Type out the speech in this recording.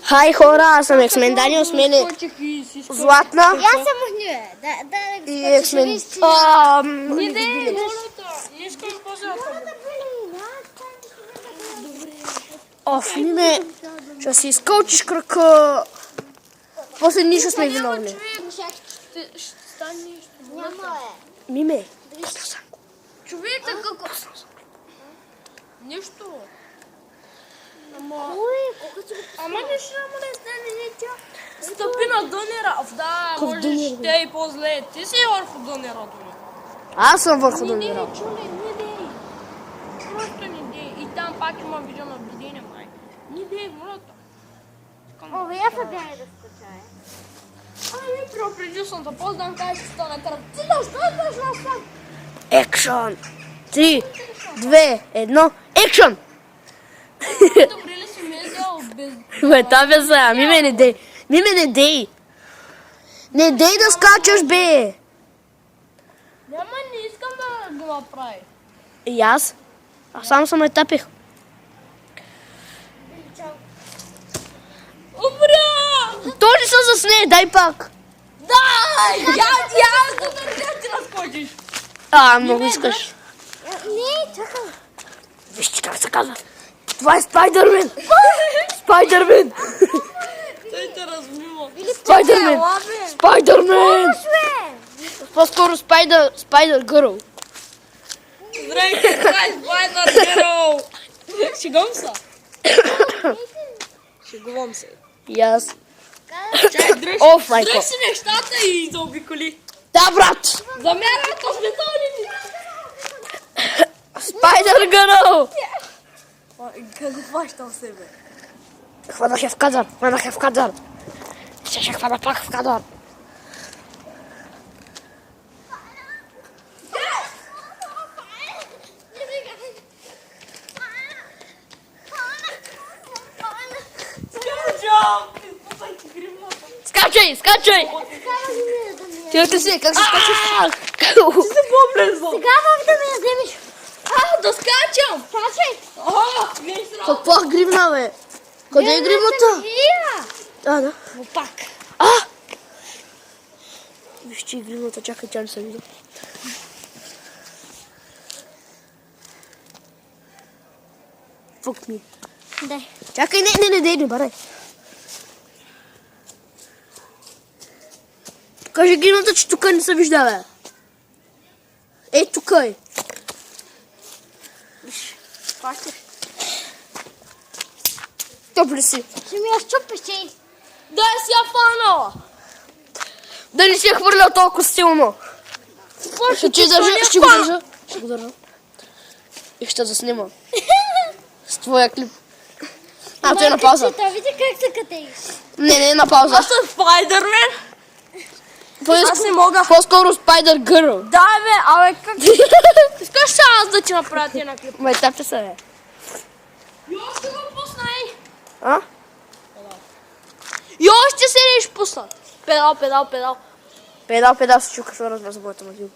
Хай хора, аз съм Ексмен Даниел, с мен е Златна Я съм Огнюе. и Ексмен... Не искам позната. Оф, Миме, ще си изкълчиш крака. После ние ще сме виновни. Ще стане нещо. Няма Миме, Човек, какво? Нещо. Ама нещо няма да стане, не тя. Стъпи на дънера. Да, можеш ще и по-зле. Ти си върху дънера, Доня. аз съм върху дънера. Чуле, не дей. Просто не дей. И там пак има видео на видение, май. Не дей, моля. О, я се бяга да скачае. Ами, преди съм да познам как ще стане кръв. Ти да оставаш на сам. Екшън! 3, 2, 1, екшън! Добре ли си мезял без... Бе, та бе сега, Миме не дей. Миме не дей. Не дей да скачаш, бе. Няма, не искам да го направи. И аз? Аз само съм етапих. Обря! Той ли се засне? Дай пак. Дай! Я да ти разкочиш. Много искаш. Не, чакай. Вижте как се казва. Това е Спайдърмен. Спайдърмен. Той те размива. Спайдърмен. Спайдърмен. По-скоро Спайдър Гърл. Здравейте, това е Спайдър Гърл. Шегувам се. Шегувам се. И аз. Чай, дръж. Оф, майко. Дръж си нещата и заобиколи. Да, брат. Замярват в метални. Спайдър Гърл. Какво хващам себе? Хванах я в кадър. Ще хвана пак в кадър. Скачай! Ти си, как се скачаш? Ти се по-близо. Сега мога да ме вземеш. Да скачам. Чакай. Не е срам. Каква гривна, бе? Къде е гривната? Да. Пак. Виж, че е гривната, чакай, тя не се видя. Fuck me. Дай. Чакай, не барай. Кажи гривната, че тук не се вижда, бе. Е, тук е. Виж, Пащаш. топли си. Ще ми я щупиш, че. Да си я фанала. Да не си я хвърлял толкова силно. Ще го държа. И ще заснима. С твоя клип. Той е на пауза. Види как се катеиш. Не, на пауза. Аз съм Спайдърмен. Аз не мога. По-скоро Спайдър Гърл. Да, бе, абе, как... Искаш ли аз да ти направя тия на клип? Ма етапте се, бе. И още го пуснай. А? И още се не ще пусна. Педал. Педал се чука, ще разбира за моята магия.